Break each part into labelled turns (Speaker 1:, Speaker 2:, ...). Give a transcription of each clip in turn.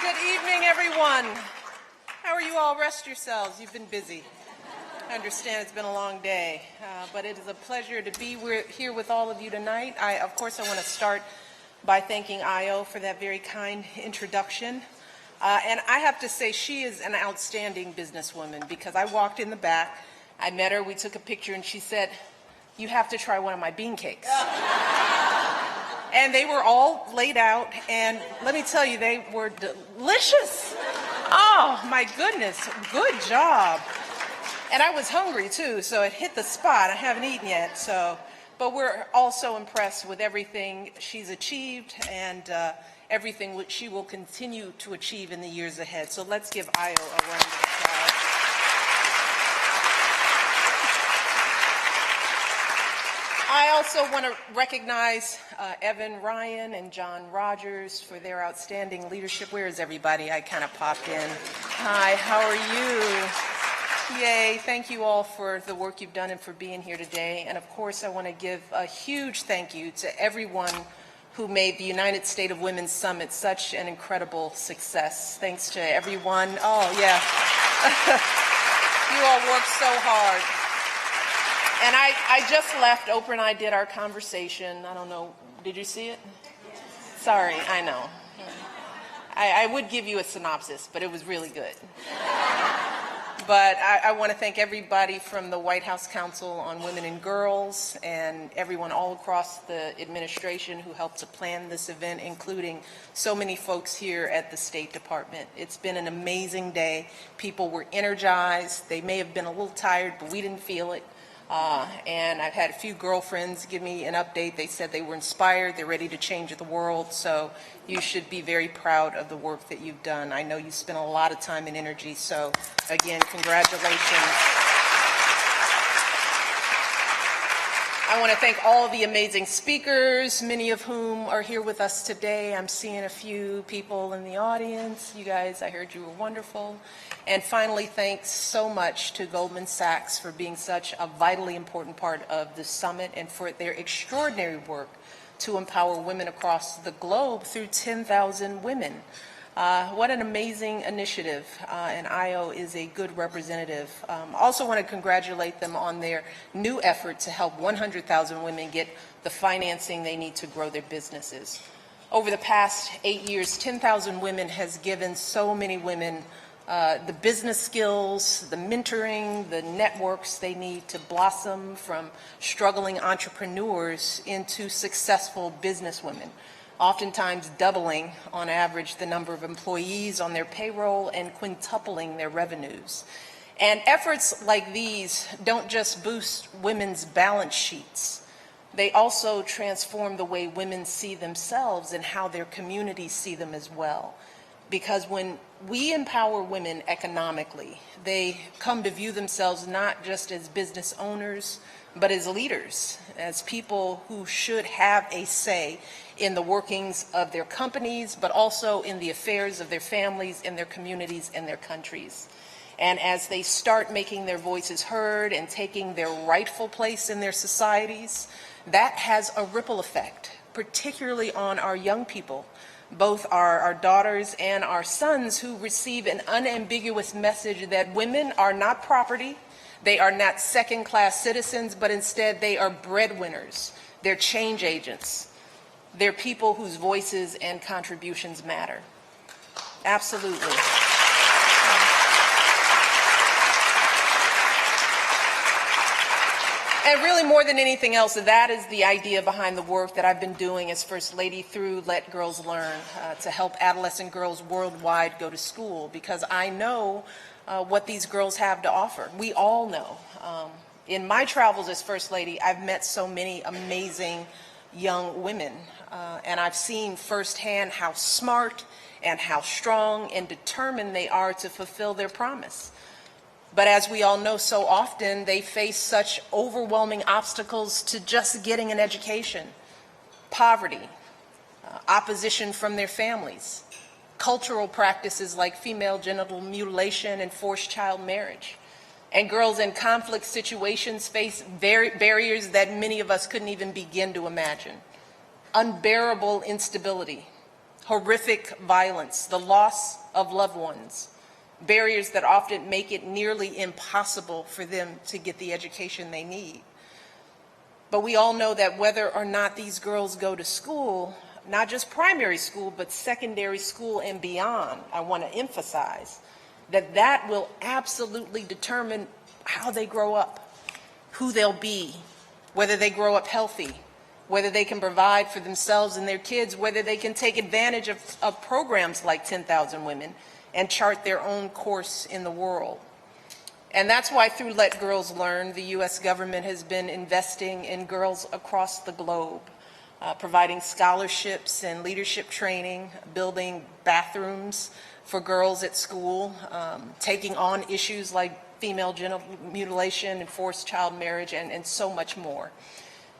Speaker 1: Good evening, everyone. How are you all? Rest yourselves. You've been busy. I understand it's been a long day, but it is a pleasure to be here with all of you tonight. Of course, I want to start by thanking Io for that very kind introduction. And I have to say, she is an outstanding businesswoman, because I walked in the back, I met her, we took a picture, and she said, "You have to try one of my bean cakes." And they were all laid out, and let me tell you, they were delicious. Oh, my goodness, good job. And I was hungry, too, so it hit the spot. I haven't eaten yet, but we're also impressed with everything she's achieved and everything she will continue to achieve in the years ahead. So let's give Io a round of applause. I also want to recognize Evan Ryan and John Rogers for their outstanding leadership. Where is everybody? I kind of popped in. Hi, how are you? Yay, thank you all for the work you've done and for being here today. And of course, I want to give a huge thank you to everyone who made the United States of Women Summit such an incredible success. Thanks to everyone. Oh, yeah. You all worked so hard. And I just left. Oprah and I did our conversation. I don't know. Did you see it? Sorry, I know. I would give you a synopsis, but it was really good. But I want to thank everybody from the White House Council on Women and Girls and everyone all across the administration who helped to plan this event, including so many folks here at the State Department. It's been an amazing day. People were energized. They may have been a little tired, but we didn't feel it. And I've had a few girlfriends give me an update. They said they were inspired, they're ready to change the world, so you should be very proud of the work that you've done. I know you spent a lot of time and energy, so again, congratulations. I want to thank all of the amazing speakers, many of whom are here with us today. I'm seeing a few people in the audience. You guys, I heard you were wonderful. And finally, thanks so much to Goldman Sachs for being such a vitally important part of the summit and for their extraordinary work to empower women across the globe through 10,000 women. What an amazing initiative, and Io is a good representative. Also want to congratulate them on their new effort to help 100,000 women get the financing they need to grow their businesses. Over the past 8 years, 10,000 Women has given so many women the business skills, the mentoring, the networks they need to blossom from struggling entrepreneurs into successful businesswomen, oftentimes doubling on average the number of employees on their payroll and quintupling their revenues. And efforts like these don't just boost women's balance sheets, they also transform the way women see themselves and how their communities see them as well. Because when we empower women economically, they come to view themselves not just as business owners, but as leaders, as people who should have a say in the workings of their companies, but also in the affairs of their families, in their communities, and their countries. And as they start making their voices heard and taking their rightful place in their societies, that has a ripple effect, particularly on our young people, both our daughters and our sons, who receive an unambiguous message that women are not property, they are not second-class citizens, but instead they are breadwinners, they're change agents, they're people whose voices and contributions matter. Absolutely. And really, more than anything else, that is the idea behind the work that I've been doing as First Lady through Let Girls Learn, to help adolescent girls worldwide go to school, because I know what these girls have to offer. We all know. In my travels as First Lady, I've met so many amazing young women, and I've seen firsthand how smart and how strong and determined they are to fulfill their promise. But as we all know, so often they face such overwhelming obstacles to just getting an education: poverty, opposition from their families, cultural practices like female genital mutilation and forced child marriage. And girls in conflict situations face barriers that many of us couldn't even begin to imagine: unbearable instability, horrific violence, the loss of loved ones, barriers that often make it nearly impossible for them to get the education they need. But we all know that whether or not these girls go to school, not just primary school, but secondary school and beyond, I want to emphasize that will absolutely determine how they grow up, who they'll be, whether they grow up healthy, whether they can provide for themselves and their kids, whether they can take advantage of programs like 10,000 Women and chart their own course in the world. And that's why through Let Girls Learn, the U.S. government has been investing in girls across the globe, providing scholarships and leadership training, building bathrooms for girls at school, taking on issues like female genital mutilation and forced child marriage, and so much more.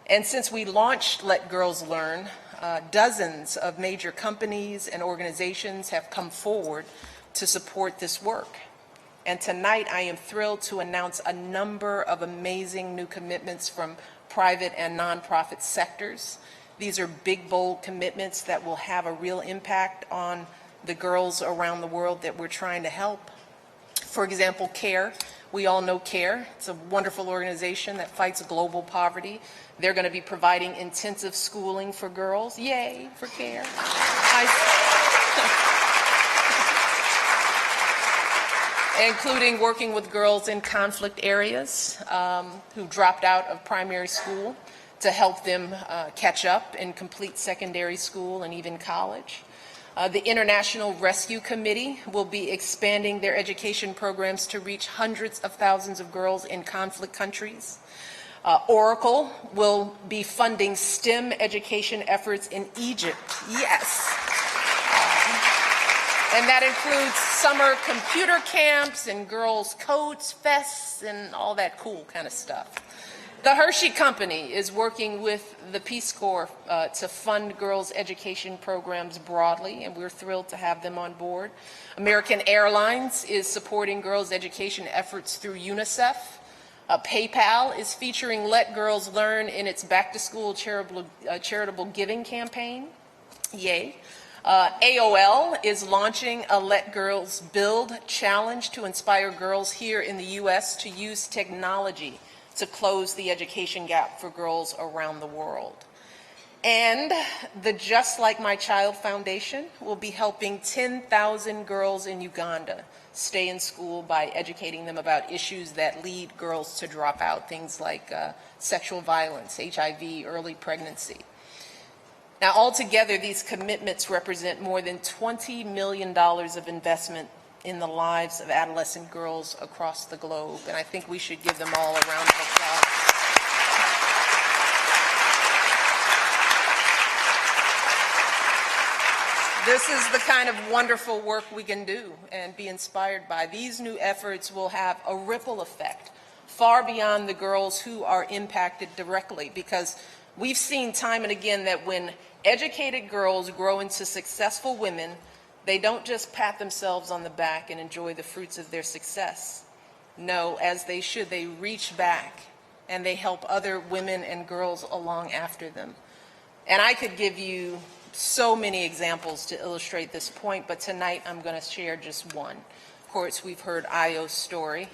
Speaker 1: And since we launched Let Girls Learn, dozens of major companies and organizations have come forward to support this work. And tonight I am thrilled to announce a number of amazing new commitments from private and nonprofit sectors. These are big, bold commitments that will have a real impact on the girls around the world that we're trying to help. For example, CARE. We all know CARE. It's a wonderful organization that fights global poverty. They're going to be providing intensive schooling for girls. Yay for CARE. Including working with girls in conflict areas who dropped out of primary school to help them catch up and complete secondary school and even college. The International Rescue Committee will be expanding their education programs to reach hundreds of thousands of girls in conflict countries. Oracle will be funding STEM education efforts in Egypt. Yes. And that includes summer computer camps and girls' codes, fests, and all that cool kind of stuff. The Hershey Company is working with the Peace Corps to fund girls' education programs broadly, and we're thrilled to have them on board. American Airlines is supporting girls' education efforts through UNICEF. PayPal is featuring Let Girls Learn in its back-to-school charitable giving campaign. Yay. AOL is launching a Let Girls Build challenge to inspire girls here in the U.S. to use technology to close the education gap for girls around the world. And the Just Like My Child Foundation will be helping 10,000 girls in Uganda stay in school by educating them about issues that lead girls to drop out, things like sexual violence, HIV, early pregnancy. Now, altogether, these commitments represent more than $20 million of investment in the lives of adolescent girls across the globe, and I think we should give them all a round of applause. This is the kind of wonderful work we can do and be inspired by. These new efforts will have a ripple effect far beyond the girls who are impacted directly, because we've seen time and again that when educated girls grow into successful women, they don't just pat themselves on the back and enjoy the fruits of their success. No, as they should, they reach back and they help other women and girls along after them. And I could give you so many examples to illustrate this point, but tonight I'm going to share just one. Of course, we've heard Ayo's story.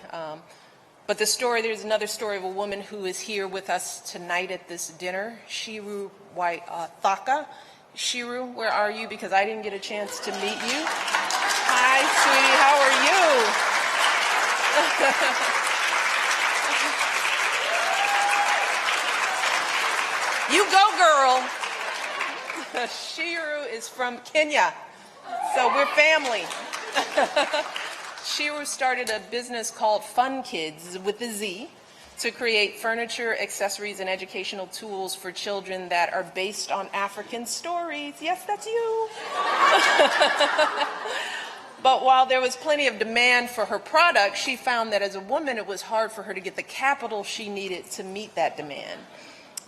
Speaker 1: But there's another story of a woman who is here with us tonight at this dinner, Shiru Waithaka. Shiru, where are you? Because I didn't get a chance to meet you. Hi, sweetie, how are you? You go, girl. Shiru is from Kenya, so we're family. Shiru started a business called Fun Kids with a Z to create furniture, accessories, and educational tools for children that are based on African stories. Yes, that's you. But while there was plenty of demand for her product, she found that as a woman, it was hard for her to get the capital she needed to meet that demand.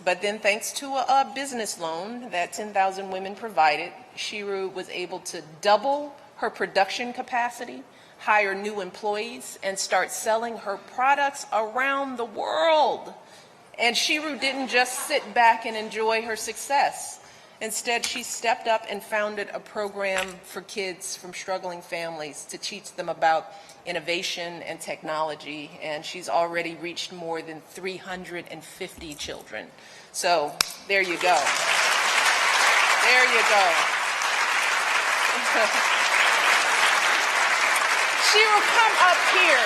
Speaker 1: But then thanks to a business loan that 10,000 Women provided, Shiru was able to double her production capacity, hire new employees, and start selling her products around the world. And Shiru didn't just sit back and enjoy her success. Instead, she stepped up and founded a program for kids from struggling families to teach them about innovation and technology, and she's already reached more than 350 children. So there you go. There you go. She will come up here.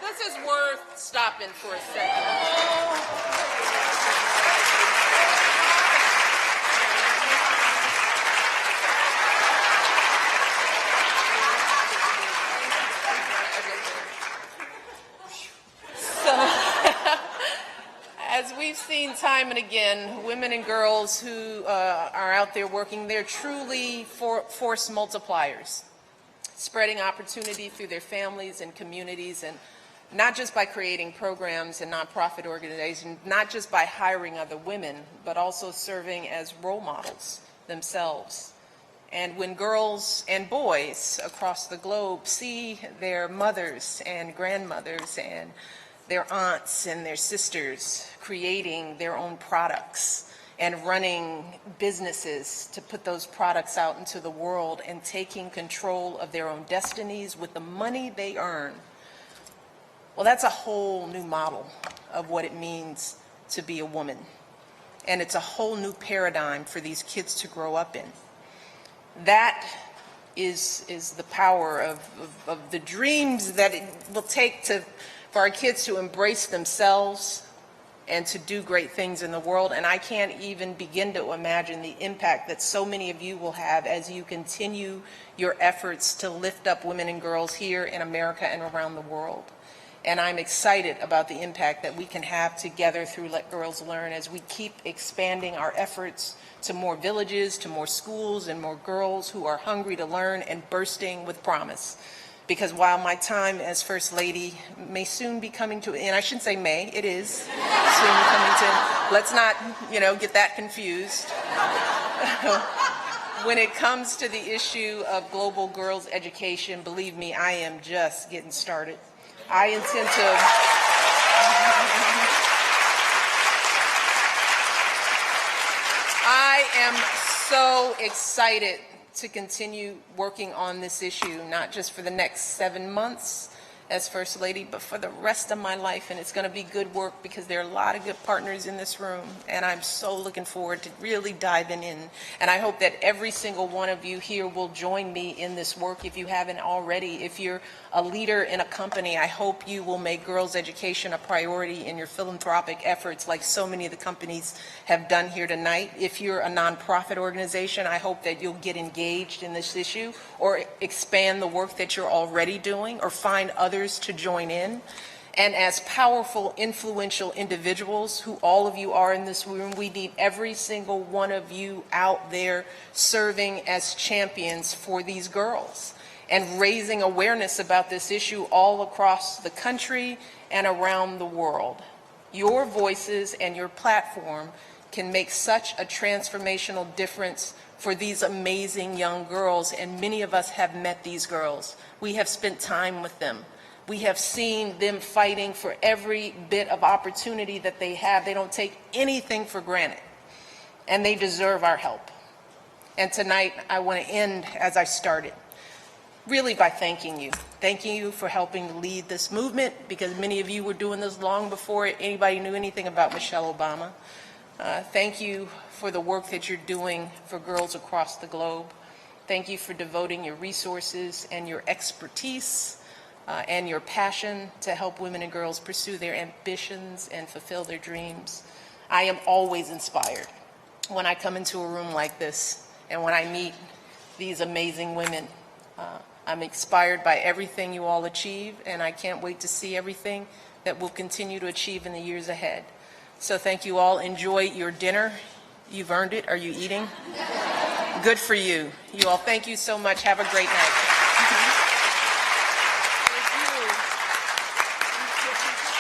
Speaker 1: This is worth stopping for a second. As we've seen time and again, women and girls who are out there working, they're truly force multipliers, spreading opportunity through their families and communities, and not just by creating programs and nonprofit organizations, not just by hiring other women, but also serving as role models themselves. And when girls and boys across the globe see their mothers and grandmothers and their aunts and their sisters creating their own products and running businesses to put those products out into the world and taking control of their own destinies with the money they earn, well, that's a whole new model of what it means to be a woman. And it's a whole new paradigm for these kids to grow up in. That is the power of the dreams that it will take for our kids to embrace themselves and to do great things in the world. And I can't even begin to imagine the impact that so many of you will have as you continue your efforts to lift up women and girls here in America and around the world. And I'm excited about the impact that we can have together through Let Girls Learn as we keep expanding our efforts to more villages, to more schools, and more girls who are hungry to learn and bursting with promise. Because while my time as First Lady may soon be coming to an end, I shouldn't say may, it is soon coming to an end. Let's not, get that confused. When it comes to the issue of global girls' education, believe me, I am just getting started. I intend I am so excited to continue working on this issue, not just for the next 7 months as First Lady, but for the rest of my life. And it's going to be good work because there are a lot of good partners in this room, and I'm so looking forward to really diving in. And I hope that every single one of you here will join me in this work if you haven't already. If you're a leader in a company, I hope you will make girls' education a priority in your philanthropic efforts like so many of the companies have done here tonight. If you're a nonprofit organization, I hope that you'll get engaged in this issue or expand the work that you're already doing or find others to join in. And as powerful, influential individuals, who all of you are in this room, we need every single one of you out there serving as champions for these girls and raising awareness about this issue all across the country and around the world. Your voices and your platform can make such a transformational difference for these amazing young girls, and many of us have met these girls. We have spent time with them. We have seen them fighting for every bit of opportunity that they have. They don't take anything for granted, and they deserve our help. And tonight, I want to end as I started, really by thanking you. Thanking you for helping lead this movement, because many of you were doing this long before anybody knew anything about Michelle Obama. Thank you for the work that you're doing for girls across the globe. Thank you for devoting your resources and your expertise and your passion to help women and girls pursue their ambitions and fulfill their dreams. I am always inspired when I come into a room like this and when I meet these amazing women. I'm inspired by everything you all achieve, and I can't wait to see everything that we'll continue to achieve in the years ahead. So thank you all. Enjoy your dinner. You've earned it. Are you eating? Good for you. You all, thank you so much. Have a great night.